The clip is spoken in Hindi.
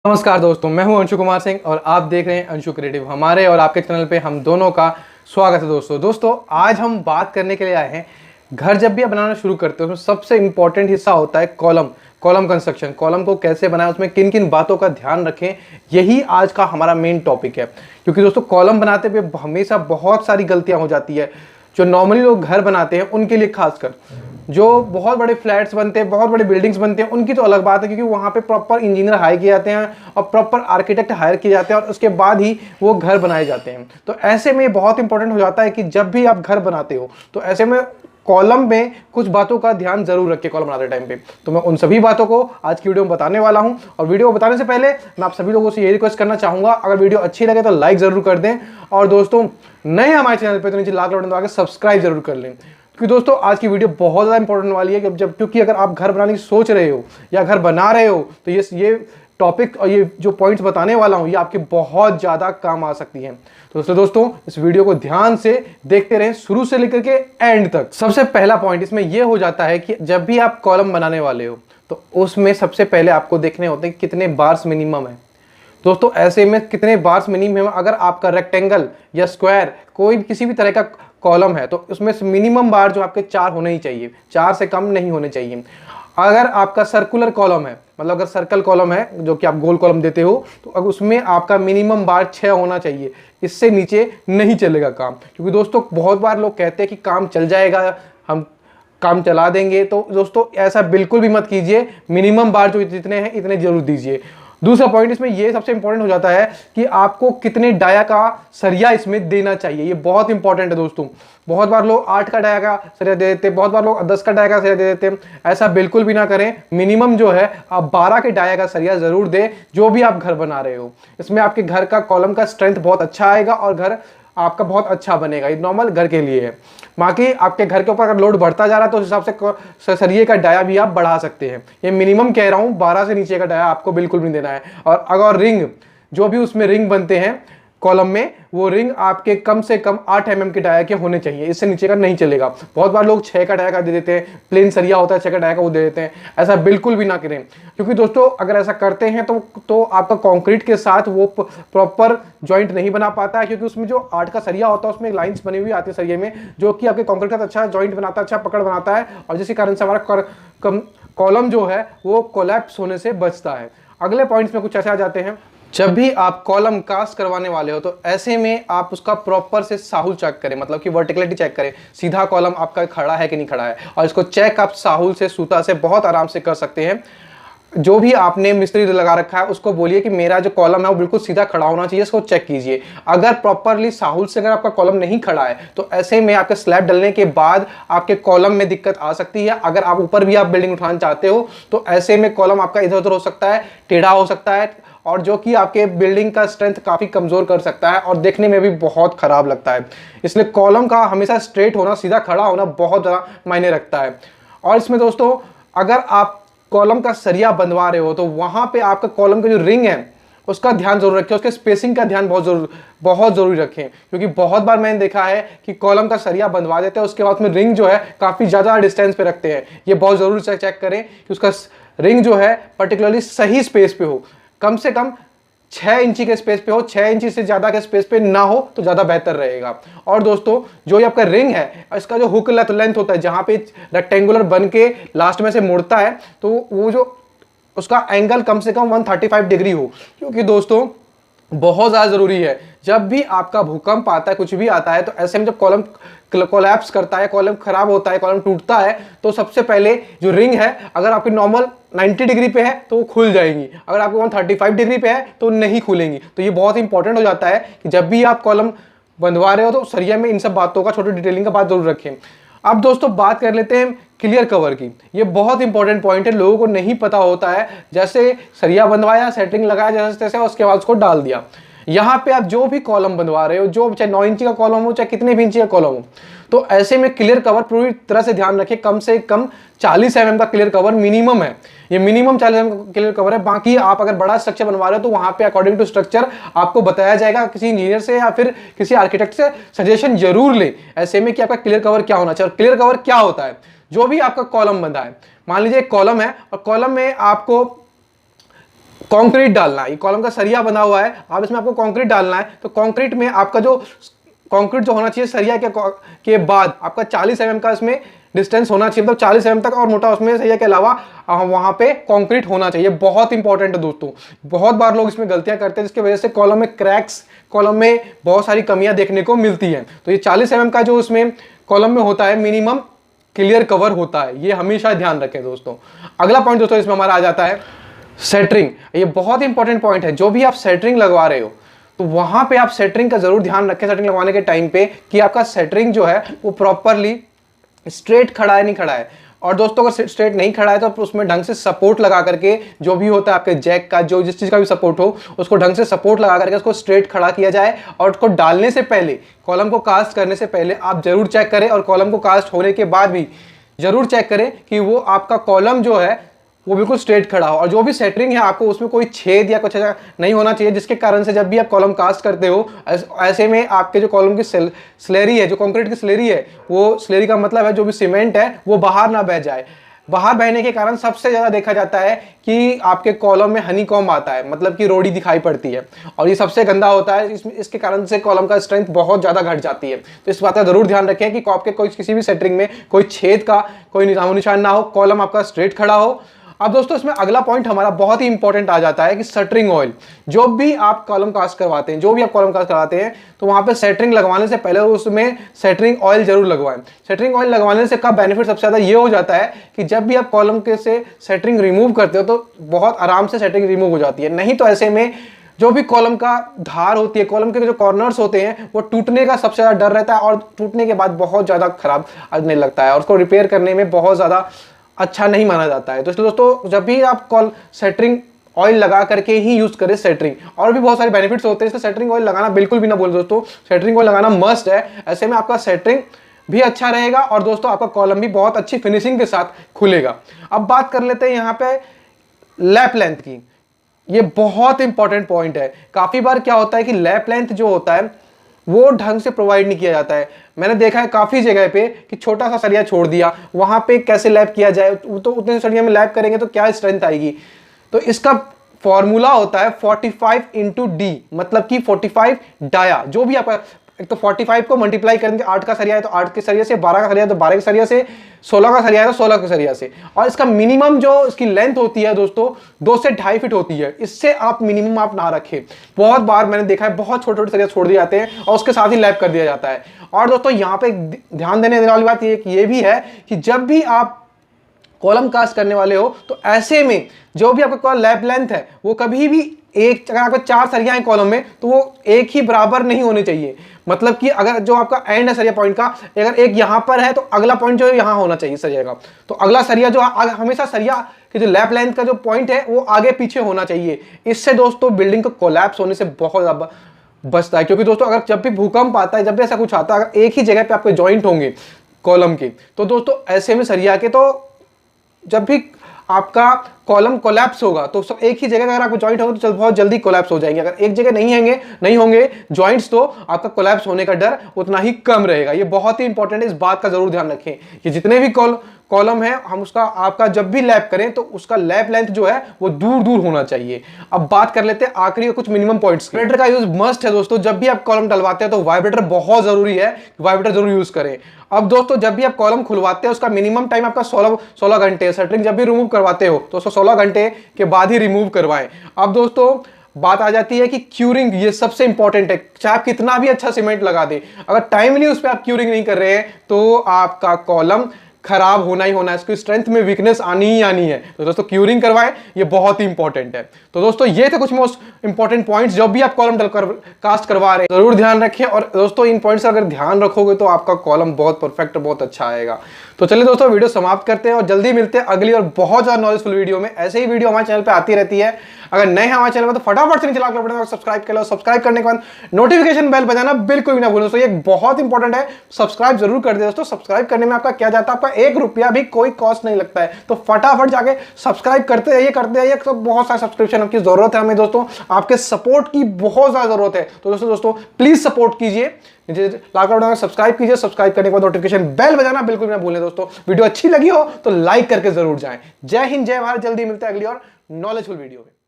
नमस्कार दोस्तों, मैं हूं अंशु कुमार सिंह और आप देख रहे हैं अंशु क्रिएटिव। हमारे और आपके चैनल पे हम दोनों का स्वागत है। दोस्तों आज हम बात करने के लिए आए हैं। घर जब भी आप बनाना शुरू करते हो उसमें सबसे इंपॉर्टेंट हिस्सा होता है कॉलम कंस्ट्रक्शन। कॉलम को कैसे बनाएं, उसमें किन किन बातों का ध्यान रखें, यही आज का हमारा मेन टॉपिक है। क्योंकि दोस्तों कॉलम बनाते हुए हमेशा बहुत सारी गलतियां हो जाती है जो नॉर्मली लोग घर बनाते हैं उनके लिए। खासकर जो बहुत बड़े फ्लैट्स बनते हैं, बहुत बड़े बिल्डिंग्स बनते हैं, उनकी तो अलग बात है क्योंकि वहाँ पे प्रॉपर इंजीनियर हायर किए जाते हैं और प्रॉपर आर्किटेक्ट हायर किए जाते हैं और उसके बाद ही वो घर बनाए जाते हैं। तो ऐसे में बहुत इंपॉर्टेंट हो जाता है कि जब भी आप घर बनाते हो तो ऐसे में कॉलम में कुछ बातों का ध्यान जरूर रखें कॉलम बनाते टाइम पे। तो मैं उन सभी बातों को आज की वीडियो में बताने वाला हूं। और वीडियो बताने से पहले मैं आप सभी लोगों से ये रिक्वेस्ट करना चाहूंगा, अगर वीडियो अच्छी लगे तो लाइक जरूर कर दें और दोस्तों नए हमारे चैनल पे तो नीचे लाल बटन दबा के सब्सक्राइब जरूर कर लें। क्योंकि दोस्तों आज की वीडियो बहुत ज़्यादा इंपॉर्टेंट वाली है क्योंकि अगर आप घर बनाने की सोच रहे हो या घर बना रहे हो तो ये टॉपिक और ये जो पॉइंट्स बताने वाला हूं ये आपके बहुत ज़्यादा काम आ सकती हैं। तो दोस्तों इस वीडियो को ध्यान से देखते रहें शुरू से लेकर के एंड तक। सबसे पहला पॉइंट इसमें यह हो जाता है कि जब भी आप कॉलम बनाने वाले हो तो उसमें सबसे पहले आपको देखने होते हैं कितने बार्स मिनिमम है। दोस्तों ऐसे में कितने बार्स मिनिमम है, अगर आपका रेक्टेंगल या स्क्वायर कोई किसी भी तरह का कॉलम है तो उसमें मिनिमम बार जो आपके 4 होने ही चाहिए, 4 से कम नहीं होने चाहिए। अगर आपका सर्कुलर कॉलम है, मतलब अगर सर्कल कॉलम है जो कि आप गोल कॉलम देते हो, तो अगर उसमें आपका मिनिमम बार 6 होना चाहिए, इससे नीचे नहीं चलेगा काम। क्योंकि दोस्तों बहुत बार लोग कहते हैं कि काम चल जाएगा, हम काम चला देंगे। तो दोस्तों ऐसा बिल्कुल भी मत कीजिए, मिनिमम बार जो जितने हैं इतने जरूर दीजिए। दूसरा पॉइंट इसमें ये सबसे इंपॉर्टेंट हो जाता है कि आपको कितने डाया का सरिया इसमें देना चाहिए। ये बहुत इंपॉर्टेंट है दोस्तों। बहुत बार लोग 8 का डाया का सरिया दे देते हैं, बहुत बार लोग 10 का डाया का सरिया दे देते हैं। ऐसा बिल्कुल भी ना करें। मिनिमम जो है आप 12 के डाया का सरिया जरूर दें जो भी आप घर बना रहे हो। इसमें आपके घर का कॉलम का स्ट्रेंथ बहुत अच्छा आएगा और घर आपका बहुत अच्छा बनेगा। ये नॉर्मल घर के लिए है। बाकी आपके घर के ऊपर अगर लोड बढ़ता जा रहा है तो उस हिसाब से सरिये का डाया भी आप बढ़ा सकते हैं। ये मिनिमम कह रहा हूं, 12 से नीचे का डाया आपको बिल्कुल नहीं देना है। और अगर रिंग जो भी उसमें रिंग बनते हैं कॉलम में, वो रिंग आपके कम से कम 8 mm के डाया के होने चाहिए, इससे नीचे का नहीं चलेगा। बहुत बार लोग 6 का डाया का दे देते हैं, प्लेन सरिया होता है 6 का डाया का वो दे देते हैं। ऐसा बिल्कुल भी ना करें क्योंकि दोस्तों अगर ऐसा करते हैं तो आपका कंक्रीट के साथ वो प्रॉपर जॉइंट नहीं बना पाता है। क्योंकि उसमें जो 8 का सरिया होता है उसमें लाइंस बनी हुई आती है सरिये में, जो कि आपके कंक्रीट का अच्छा जॉइंट बनाता है, अच्छा पकड़ बनाता है और जिसके कारण से हमारा कॉलम जो है वो कोलैप्स होने से बचता है। अगले पॉइंट्स में कुछ ऐसे आ जाते हैं। जब भी आप कॉलम कास्ट करवाने वाले हो तो ऐसे में आप उसका प्रॉपर से साहुल चेक करें, मतलब कि वर्टिकलिटी चेक करें, सीधा कॉलम आपका खड़ा है कि नहीं खड़ा है। और इसको चेक आप साहुल से सूता से बहुत आराम से कर सकते हैं। जो भी आपने मिस्त्री लगा रखा है उसको बोलिए कि मेरा जो कॉलम है वो बिल्कुल सीधा खड़ा होना चाहिए, इसको चेक कीजिए। अगर प्रॉपरली साहुल से अगर आपका कॉलम नहीं खड़ा है तो ऐसे में आपके स्लैब डलने के बाद आपके कॉलम में दिक्कत आ सकती है। अगर आप ऊपर भी आप बिल्डिंग उठाना चाहते हो तो ऐसे में कॉलम आपका इधर उधर हो सकता है, टेढ़ा हो सकता है और जो कि आपके बिल्डिंग का स्ट्रेंथ काफी कमजोर कर सकता है और देखने में भी बहुत खराब लगता है। इसलिए कॉलम का हमेशा स्ट्रेट होना, सीधा खड़ा होना बहुत ज्यादा मायने रखता है। और इसमें दोस्तों अगर आप कॉलम का सरिया बंधवा रहे हो तो वहां पे आपका कॉलम का जो रिंग है उसका ध्यान जरूर रखें, उसके स्पेसिंग का ध्यान बहुत जरूरी रखें। क्योंकि बहुत बार मैंने देखा है कि कॉलम का सरिया बंधवा देते हैं, उसके बाद में रिंग जो है काफी ज्यादा डिस्टेंस पे रखते हैं। ये बहुत जरूरी से चेक करें कि उसका रिंग जो है पर्टिकुलरली सही स्पेस पे हो, कम से कम 6 इंची के स्पेस पे हो, 6 इंची से ज्यादा के स्पेस पे ना हो तो ज्यादा बेहतर रहेगा। और दोस्तों जो ये आपका रिंग है इसका जो हुक लेंथ होता है, जहां पे रेक्टेंगुलर बन के लास्ट में से मुड़ता है, तो वो जो उसका एंगल कम से कम 135 डिग्री हो। क्योंकि दोस्तों बहुत ज्यादा जरूरी है, जब भी आपका भूकंप आता है, कुछ भी आता है, तो ऐसे में जब कॉलम कोलैप्स करता है, कॉलम खराब होता है, कॉलम टूटता है, तो सबसे पहले जो रिंग है अगर आपकी नॉर्मल 90 डिग्री पे है तो वो खुल जाएंगी, अगर आपको 135 डिग्री पे है तो नहीं खुलेंगी। तो ये बहुत इंपॉर्टेंट हो जाता है कि जब भी आप कॉलम बंधवा रहे हो तो सरिया में इन सब बातों का, छोटी डिटेलिंग का बात जरूर रखें। अब दोस्तों बात कर लेते हैं क्लियर कवर की। ये बहुत इंपॉर्टेंट पॉइंट है, लोगों को नहीं पता होता है। जैसे सरिया बंधवाया, सेटिंग लगाया जैसे तैसे, उसके बाद उसको डाल दिया। यहाँ पे आप जो भी कॉलम बनवा रहे हो, जो चाहे 9 इंची का कॉलम हो चाहे कितने भी इंची का कॉलम हो, तो ऐसे में क्लियर कवर पूरी तरह से ध्यान रखें। कम से कम 40 mm का क्लियर कवर मिनिमम है। ये मिनिमम 40 mm का क्लियर कवर है। बाकी आप अगर बड़ा स्ट्रक्चर बनवा रहे हो तो वहां पे अकॉर्डिंग टू स्ट्रक्चर आपको बताया जाएगा, किसी इंजीनियर से या फिर किसी आर्किटेक्ट से सजेशन जरूर ले ऐसे में कि आपका क्लियर कवर क्या होना चाहिए। और क्लियर कवर क्या होता है, जो भी आपका कॉलम बंधा है, मान लीजिए एक कॉलम है और कॉलम में आपको कंक्रीट डालना है। ये कॉलम का सरिया बना हुआ है, अब इसमें आपको कंक्रीट डालना है। तो कंक्रीट में आपका जो कंक्रीट जो होना चाहिए सरिया के बाद आपका 40 mm का इसमें डिस्टेंस होना चाहिए, मतलब 40 mm तक और मोटा उसमें सरिया के अलावा वहां पे कंक्रीट होना चाहिए। बहुत इंपॉर्टेंट है दोस्तों। बहुत बार लोग इसमें गलतियां करते हैं जिसकी वजह से कॉलम में क्रैक्स, कॉलम में बहुत सारी कमियां देखने को मिलती है। तो ये 40 mm का जो इसमें कॉलम में होता है मिनिमम क्लियर कवर होता है, ये हमेशा ध्यान रखें दोस्तों। अगला पॉइंट दोस्तों इसमें हमारा आ जाता है सेटरिंग। ये बहुत इंपॉर्टेंट पॉइंट है। जो भी आप सेटरिंग लगवा रहे हो तो वहां पे आप सेटरिंग का जरूर ध्यान रखें सेटरिंग लगवाने के टाइम पे, कि आपका सेटरिंग जो है वो प्रॉपरली स्ट्रेट खड़ा है नहीं खड़ा है। और दोस्तों अगर स्ट्रेट नहीं खड़ा है तो उसमें ढंग से सपोर्ट लगा करके, जो भी होता है आपके जैक का जो जिस चीज का भी सपोर्ट हो उसको ढंग से सपोर्ट लगा करके उसको स्ट्रेट खड़ा किया जाए। और उसको डालने से पहले, कॉलम को कास्ट करने से पहले आप जरूर चेक करें, और कॉलम को कास्ट होने के बाद भी जरूर चेक करें कि वो आपका कॉलम जो है वो बिल्कुल स्ट्रेट खड़ा हो। और जो भी सेटरिंग है आपको उसमें कोई छेद या कुछ ऐसा नहीं होना चाहिए जिसके कारण से जब भी आप कॉलम कास्ट करते हो ऐसे में आपके जो कॉलम की स्लेरी है, जो कंक्रीट की स्लेरी है, वो स्लेरी का मतलब है जो भी सीमेंट है वो बाहर ना बह जाए। बाहर बहने के कारण सबसे ज्यादा देखा जाता है कि आपके कॉलम में हनीकॉम्ब आता है, मतलब कि रोड़ी दिखाई पड़ती है, और ये सबसे गंदा होता है। इसके कारण से कॉलम का स्ट्रेंथ बहुत ज्यादा घट जाती है। तो इस बात का जरूर ध्यान रखें कि आपके कोई किसी भी सेटरिंग में कोई छेद का कोई निशान ना हो, कॉलम आपका स्ट्रेट खड़ा हो। अब दोस्तों इसमें अगला पॉइंट हमारा बहुत ही इंपॉर्टेंट आ जाता है कि सेटरिंग ऑयल। जो भी आप कॉलम कास्ट करवाते हैं, तो वहां पे सेटरिंग लगवाने से पहले उसमें सेटरिंग ऑयल जरूर लगवाएं। सेटरिंग ऑयल लगवाने से का बेनिफिट सबसे ज्यादा ये हो जाता है कि जब भी आप कॉलम के से सेटरिंग रिमूव करते हो तो बहुत आराम से सेटरिंग रिमूव हो जाती है। नहीं तो ऐसे में जो भी कॉलम का धार होती है, कॉलम के जो कॉर्नर्स होते हैं वो टूटने का सबसे ज्यादा डर रहता है, और टूटने के बाद बहुत ज्यादा खराब लगने लगता है और उसको रिपेयर करने में बहुत ज्यादा अच्छा नहीं माना जाता है। तो इसलिए दोस्तों जब भी आप सेटरिंग ऑयल लगा करके ही यूज करें सेटरिंग। और भी बहुत सारे बेनिफिट्स होते हैं, इसलिए सेटरिंग ऑयल लगाना बिल्कुल भी ना भूलें दोस्तों। सेटरिंग ऑयल लगाना मस्ट है, ऐसे में आपका सेटरिंग भी अच्छा रहेगा और दोस्तों आपका कॉलम भी बहुत अच्छी फिनिशिंग के साथ खुलेगा। अब बात कर लेते हैं यहाँ पे लैप लेंथ की। ये बहुत इंपॉर्टेंट पॉइंट है। काफी बार क्या होता है कि लैप लेंथ जो होता है वो ढंग से प्रोवाइड नहीं किया जाता है। मैंने देखा है काफी जगह पे कि छोटा सा सरिया छोड़ दिया, वहां पे कैसे लैप किया जाए, तो उतने सरिया में लैप करेंगे तो क्या स्ट्रेंथ आएगी। तो इसका फॉर्मूला होता है 45x D, मतलब कि 45 डाया। जो भी आपका एक तो 45 को मल्टीप्लाई करेंगे, 8 का सरिया है तो 8 के सरिया से, 12 का सरिया है तो 12 के सरिया से, 16 का सरिया है तो 16 के सरिया से। और इसका मिनिमम जो इसकी लेंथ होती है दोस्तों 2 से 2.5 फीट होती है। इससे आप मिनिमम आप ना रखें। बहुत बार मैंने देखा है बहुत छोटे छोटे सरिया छोड़ दिए जाते हैं और उसके साथ ही लैप कर दिया जाता है। और दोस्तों यहाँ पे ध्यान देने वाली बात ये भी है कि जब भी आप कॉलम कास्ट करने वाले हो तो ऐसे में जो भी आपका लैप लेंथ है वो कभी भी एक, अगर आपका 4 सरिया है कॉलम में तो वो एक ही बराबर नहीं होने चाहिए। मतलब कि अगर जो आपका एंड है सरिया पॉइंट का, अगर एक यहां पर है तो अगला पॉइंट जो है यहां होना चाहिए सरिया का। तो अगला सरिया जो हमेशा सरिया कि जो लैप लेंथ का जो पॉइंट है वो आगे पीछे होना चाहिए। इससे दोस्तों बिल्डिंग को कोलैप्स होने से बहुत ज्यादा बचता है। क्योंकि दोस्तों अगर जब भी भूकंप आता है, जब भी ऐसा कुछ आता है, अगर एक ही जगह पे आपके जॉइंट होंगे कॉलम के, तो दोस्तों ऐसे में सरिया के तो जब भी आपका कॉलम कोलैप्स होगा तो सब एक ही जगह अगर आपको जॉइंट होगा तो बहुत जल्दी कोलैप्स हो जाएंगे। अगर एक जगह नहीं होंगे जॉइंट्स तो आपका कोलैप्स होने का डर उतना ही कम रहेगा। ये बहुत ही इंपॉर्टेंट है, इस बात का जरूर ध्यान रखें कि जितने भी कॉलम है हम उसका आपका जब भी लैप करें तो उसका लैप लेंथ जो है वो दूर दूर होना चाहिए। अब बात कर लेते हैं आखिरी कुछ मिनिमम पॉइंट्स। वाइब्रेटर का यूज मस्ट है दोस्तों। जब भी आप कॉलम डलवाते हैं तो वाइब्रेटर बहुत जरूरी है, वाइब्रेटर जरूर यूज करें। अब दोस्तों जब भी आप कॉलम खुलवाते हैं उसका मिनिमम टाइम आपका 16 घंटे। सेटरिंग जब भी रिमूव करवाते हो तो उसको 16 घंटे के बाद ही रिमूव करवाएं। अब दोस्तों बात आ जाती है कि क्यूरिंग, ये सबसे इंपॉर्टेंट है। चाहे आप कितना भी अच्छा सीमेंट लगा दे, अगर टाइमली उस पर आप क्यूरिंग नहीं कर रहे हैं तो आपका कॉलम खराब होना ही होना है, इसकी स्ट्रेंथ में वीकनेस आनी ही आनी है। तो दोस्तों क्यूरिंग करवाएं, ये बहुत ही इंपॉर्टेंट है। तो दोस्तों ये थे कुछ मोस्ट इंपॉर्टेंट पॉइंट्स जब भी आप कॉलम कास्ट करवा रहे हैं, जरूर ध्यान रखें। और दोस्तों इन पॉइंट्स अगर ध्यान रखोगे तो आपका कॉलम बहुत परफेक्ट, बहुत अच्छा आएगा। तो चलिए दोस्तों वीडियो समाप्त करते हैं और जल्दी मिलते हैं अगली और बहुत ज्यादा नॉलेजफुल वीडियो में। ऐसे ही वीडियो हमारे चैनल पे आती रहती है। अगर नए हैं हमारे चैनल में तो फटाफट से नीचे लाल बटन सब्सक्राइब कर लो। सब्सक्राइब करने के बाद नोटिफिकेशन बेल बजाना बिल्कुल भी ना भूलो दोस्तों, ये बहुत इंपॉर्टेंट है। सब्सक्राइब जरूर कर दे दोस्तों। सब्सक्राइब करने में आपका क्या जाता है, आपका 1 रुपया भी कोई कॉस्ट नहीं लगता है। तो फटाफट जाके सब्सक्राइब करते रहिए। तो बहुत सारे सब्सक्रिप्शन की जरूरत है हमें दोस्तों, आपके सपोर्ट की बहुत ज्यादा जरूरत है। तो दोस्तों प्लीज सपोर्ट कीजिए, नीचे लाल बटन सब्सक्राइब कीजिए। सब्सक्राइब करने के बाद नोटिफिकेशन बेल बजाना बिल्कुल भी ना भूलें दोस्तों। वीडियो अच्छी लगी हो तो लाइक करके जरूर जाएं। जय हिंद, जय भारत। जल्दी मिलते हैं अगली और नॉलेजफुल वीडियो में।